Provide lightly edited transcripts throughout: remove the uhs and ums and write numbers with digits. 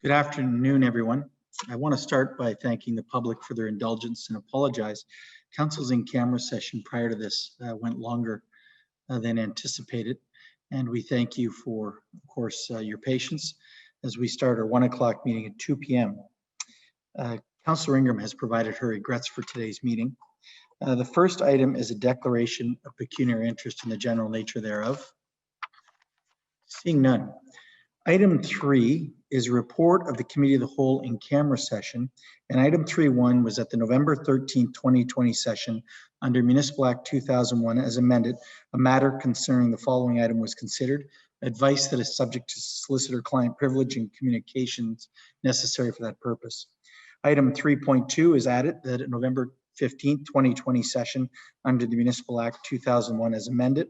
Good afternoon, everyone. I want to start by thanking the public for their indulgence and apologize. Council's in-camera session prior to this went longer than anticipated, and we thank you for, of course, your patience as we start our 1 o'clock meeting at 2 p.m. Councillor Ingram has provided her regrets for today's meeting. The first item is a declaration of pecuniary interest in the general nature thereof. Seeing none. Item 3 is a report of the Committee of the Whole in camera session, and item 3.1 was at the November 13, 2020 session under Municipal Act 2001 as amended. A matter concerning the following item was considered: advice that is subject to solicitor-client privilege and communications necessary for that purpose. Item 3.2 is added that at November 15, 2020 session under the Municipal Act 2001 as amended.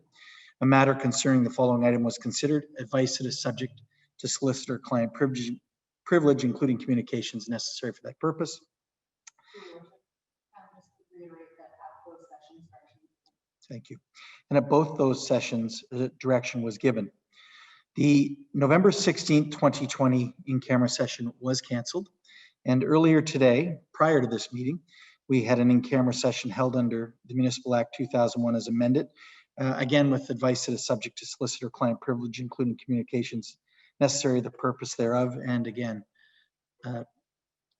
A matter concerning the following item was considered: advice that is subject to solicitor-client privilege, including communications necessary for that purpose. Thank you. And at both those sessions, direction was given. The November 16, 2020 in-camera session was canceled. And earlier today, prior to this meeting, we had an in-camera session held under the Municipal Act 2001 as amended, again with advice that is subject to solicitor-client privilege, including communications necessary the purpose thereof, and again,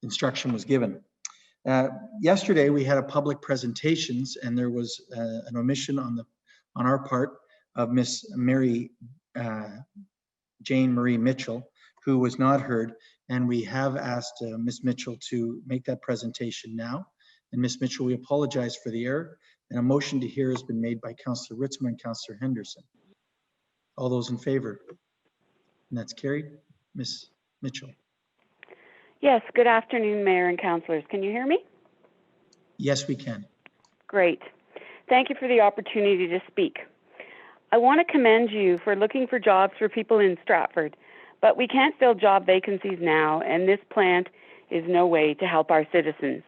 instruction was given. Yesterday we had a public presentations, and there was an omission on our part of Miss Mary Jane Marie Mitchell, who was not heard, and we have asked Miss Mitchell to make that presentation now. And Miss Mitchell, we apologize for the error, and a motion to hear has been made by Councillor Ritzman and Councillor Henderson. All those in favor? And that's carried. Ms. Mitchell. Yes, good afternoon, Mayor and Councillors. Can you hear me? Yes, we can. Great. Thank you for the opportunity to speak. I want to commend you for looking for jobs for people in Stratford, but we can't fill job vacancies now, and this plant is no way to help our citizens.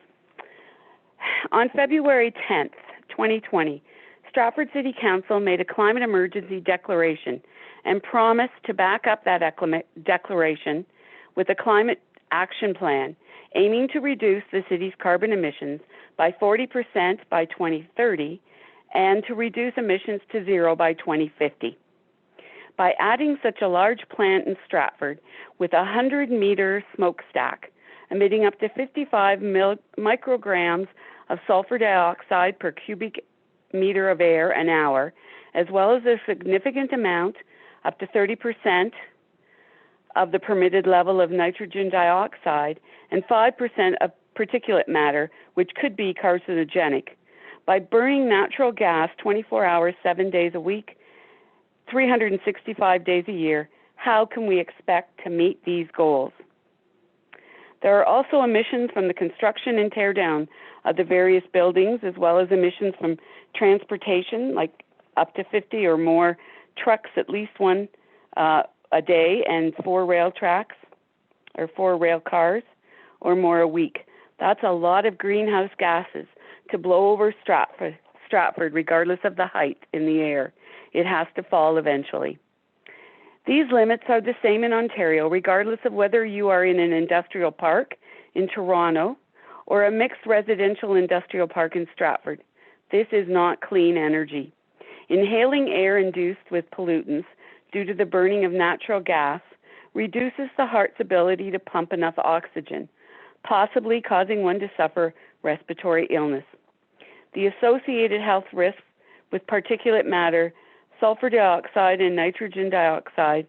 On February 10th, 2020, Stratford City Council made a climate emergency declaration and promised to back up that declaration with a climate action plan aiming to reduce the city's carbon emissions by 40% by 2030 and to reduce emissions to zero by 2050. By adding such a large plant in Stratford with a 100-meter smokestack emitting up to 55 micrograms of sulfur dioxide per cubic meter of air an hour, as well as a significant amount, up to 30% of the permitted level of nitrogen dioxide and 5% of particulate matter, which could be carcinogenic. By burning natural gas 24 hours, 7 days a week, 365 days a year, how can we expect to meet these goals? There are also emissions from the construction and tear down of the various buildings, as well as emissions from transportation, like up to 50 or more trucks, at least one a day, and 4 rail tracks or 4 rail cars or more a week. That's a lot of greenhouse gases to blow over Stratford, regardless of the height in the air. It has to fall eventually. These limits are the same in Ontario, regardless of whether you are in an industrial park in Toronto or a mixed residential industrial park in Stratford. This is not clean energy. Inhaling air induced with pollutants due to the burning of natural gas reduces the heart's ability to pump enough oxygen, possibly causing one to suffer respiratory illness. The associated health risks with particulate matter, sulfur dioxide, and nitrogen dioxide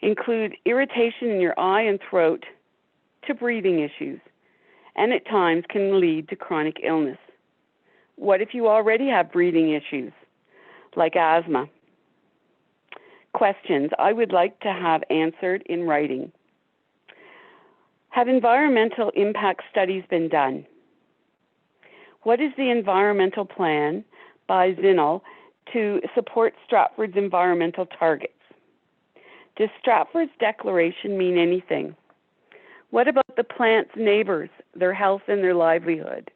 include irritation in your eye and throat to breathing issues, and at times can lead to chronic illness. What if you already have breathing issues, like asthma? Questions I would like to have answered in writing. Have environmental impact studies been done? What is the environmental plan by Zinnel to support Stratford's environmental targets? Does Stratford's declaration mean anything? What about the plant's neighbors, their health and their livelihood?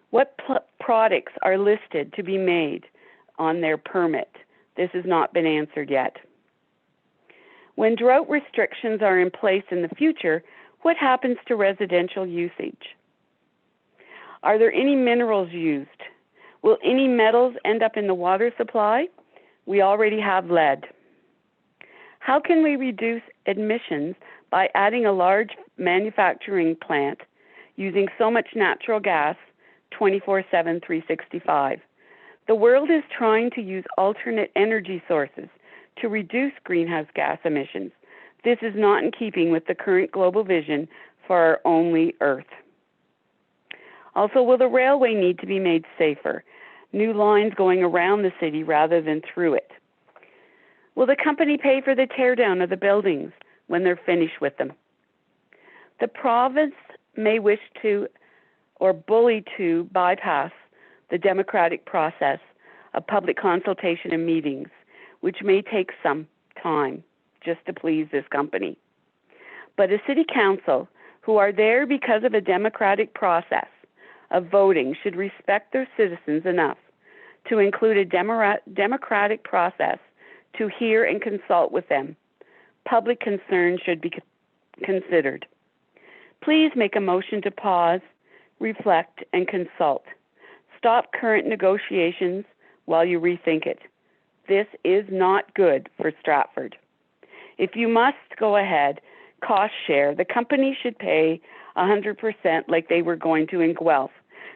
What products are listed to be made on their permit? This has not been answered yet. When drought restrictions are in place in the future, what happens to residential usage? Are there any minerals used? Will any metals end up in the water supply? We already have lead. How can we reduce emissions by adding a large manufacturing plant using so much natural gas 24/7, 365? The world is trying to use alternate energy sources to reduce greenhouse gas emissions. This is not in keeping with the current global vision for our only Earth. Also, will the railway need to be made safer? New lines going around the city rather than through it. Will the company pay for the teardown of the buildings when they're finished with them? The province may wish to or bully to bypass the democratic process of public consultation and meetings, which may take some time just to please this company. But a city council who are there because of a democratic process of voting should respect their citizens enough to include a democratic process to hear and consult with them. Public concern should be considered. Please make a motion to pause, reflect, and consult. Stop current negotiations while you rethink it. This is not good for Stratford. If you must go ahead, cost share. The company should pay 100% like they were going to in Guelph,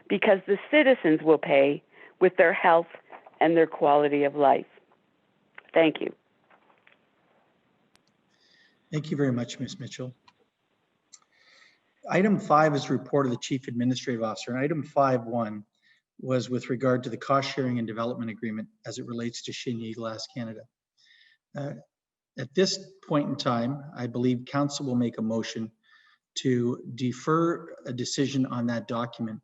because the citizens will pay with their health and their quality of life. Thank you. Thank you very much, Ms. Mitchell. Item 5 is report of the Chief Administrative Officer. And item 5.1 was with regard to the cost sharing and development agreement as it relates to Shinyi Glass Canada. At this point in time, I believe council will make a motion to defer a decision on that document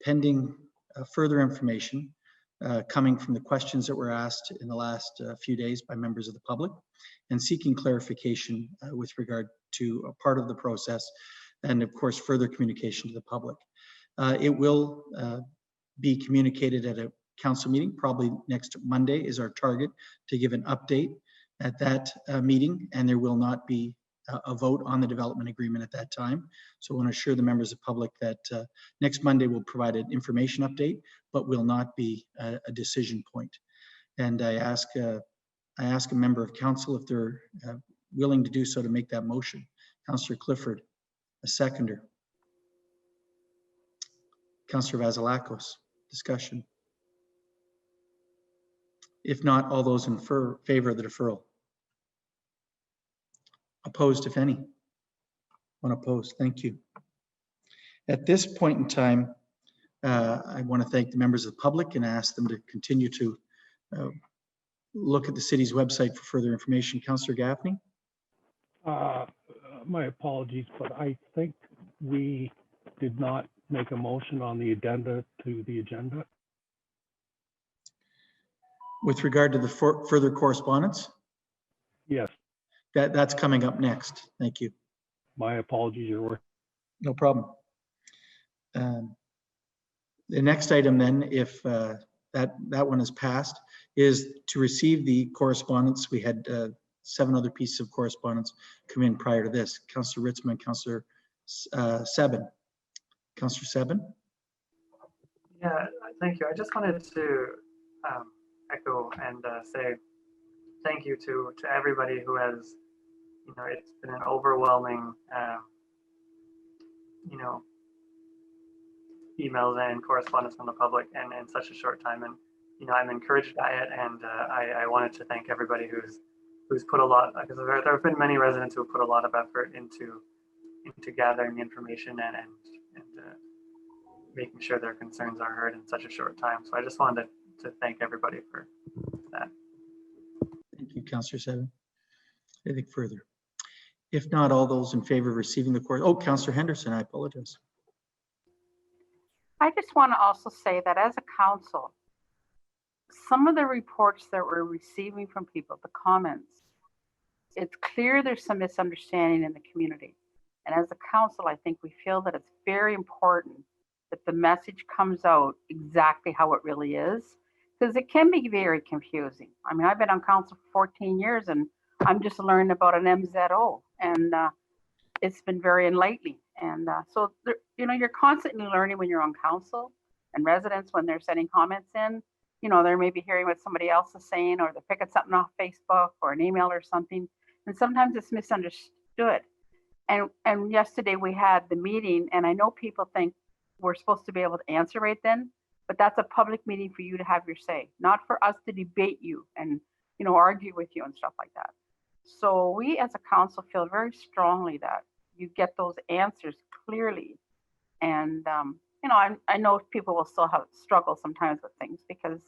pending further information coming from the questions that were asked in the last few days by members of the public, and seeking clarification with regard to a part of the process, and of course further communication to the public. It will be communicated at a council meeting, probably next Monday is our target to give an update at that meeting, and there will not be a vote on the development agreement at that time. So I want to assure the members of the public that next Monday we'll provide an information update, but will not be a decision point. And I ask a member of council if they're willing to do so to make that motion. Councillor Clifford, a seconder. Councillor Vasilakos, discussion. If not, all those in favor of the deferral. Opposed, if any? One opposed. Thank you. At this point in time, I want to thank the members of the public and ask them to continue to look at the city's website for further information. Councillor Gaffney? My apologies, but I think we did not make a motion on the addenda to the agenda. With regard to the further correspondence? Yes. That's coming up next. Thank you. My apologies, Your Worship. No problem. The next item then, if that one is passed, is to receive the correspondence. We had 7 other pieces of correspondence come in prior to this. Councillor Ritzman, Councillor Sebin. Councillor Sebin? Yeah, thank you. I just wanted to echo and say thank you to everybody who has, it's been an overwhelming, emails and correspondence from the public and in such a short time. And, I'm encouraged by it. And I wanted to thank everybody who's put a lot, because there have been many residents who have put a lot of effort into gathering information and making sure their concerns are heard in such a short time. So I just wanted to thank everybody for that. Thank you, Councillor Sebin. Anything further? If not, all those in favor of receiving the court. Oh, Councillor Henderson, I apologize. I just want to also say that as a council, some of the reports that we're receiving from people, the comments, it's clear there's some misunderstanding in the community. And as a council, I think we feel that it's very important that the message comes out exactly how it really is, because it can be very confusing. I mean, I've been on council for 14 years, and I'm just learning about an MZO, and it's been very enlightening. And so, there, you know, you're constantly learning when you're on council, and residents, when they're sending comments in, you know, they're maybe hearing what somebody else is saying, or they're picking something off Facebook or an email or something. And sometimes it's misunderstood. And yesterday we had the meeting, and I know people think we're supposed to be able to answer right then, but that's a public meeting for you to have your say, not for us to debate you and, you know, argue with you and stuff like that. So we as a council feel very strongly that you get those answers clearly. And, you know, I know people will still have struggle sometimes with things because,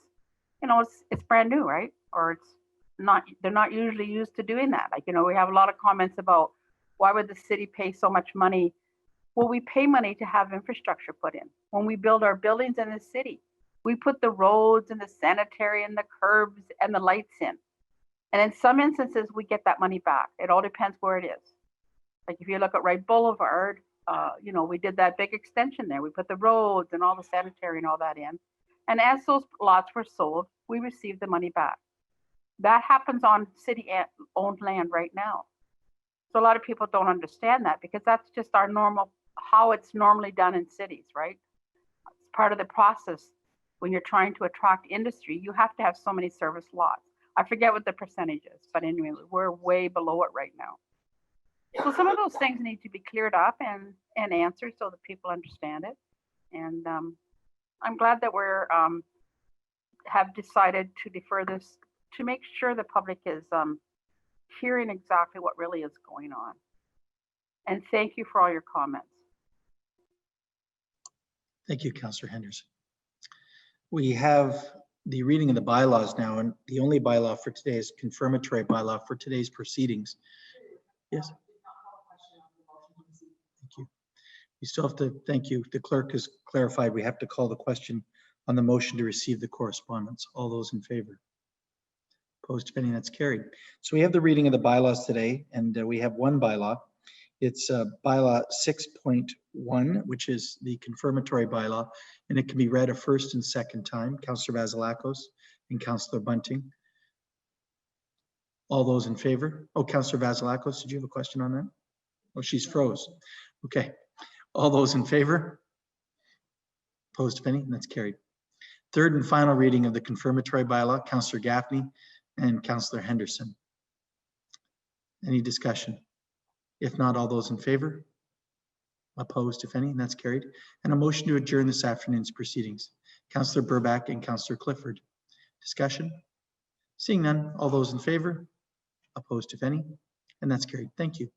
you know, it's brand new, right? Or it's not, they're not usually used to doing that. Like, you know, we have a lot of comments about why would the city pay so much money? Well, we pay money to have infrastructure put in. When we build our buildings in the city, we put the roads and the sanitary and the curbs and the lights in. And in some instances, we get that money back. It all depends where it is. Like if you look at Wright Boulevard, you know, we did that big extension there. We put the roads and all the sanitary and all that in. And as those lots were sold, we received the money back. That happens on city-owned land right now. So a lot of people don't understand that because that's just our normal, how it's normally done in cities, right? It's part of the process. When you're trying to attract industry, you have to have so many service lots. I forget what the percentage is, but anyway, we're way below it right now. So some of those things need to be cleared up and answered so that people understand it. And I'm glad that we're have decided to defer this to make sure the public is hearing exactly what really is going on. And thank you for all your comments. Thank you, Councillor Henderson. We have the reading of the bylaws now, and the only bylaw for today is confirmatory bylaw for today's proceedings. Yes. Thank you. You still have to, thank you. The clerk has clarified we have to call the question on the motion to receive the correspondence. All those in favor? Opposed, if any, that's carried. So we have the reading of the bylaws today, and we have one bylaw. It's bylaw 6.1, which is the confirmatory bylaw, and it can be read a first and second time. Councillor Vasilakos and Councillor Bunting. All those in favor? Oh, Councillor Vasilakos, did you have a question on that? Oh, she's froze. Okay. All those in favor? Opposed, if any, that's carried. Third and final reading of the confirmatory bylaw, Councillor Gaffney and Councillor Henderson. Any discussion? If not, all those in favor? Opposed, if any, and that's carried. And a motion to adjourn this afternoon's proceedings. Councillor Burbach and Councillor Clifford. Discussion? Seeing none, all those in favor? Opposed, if any, and that's carried. Thank you.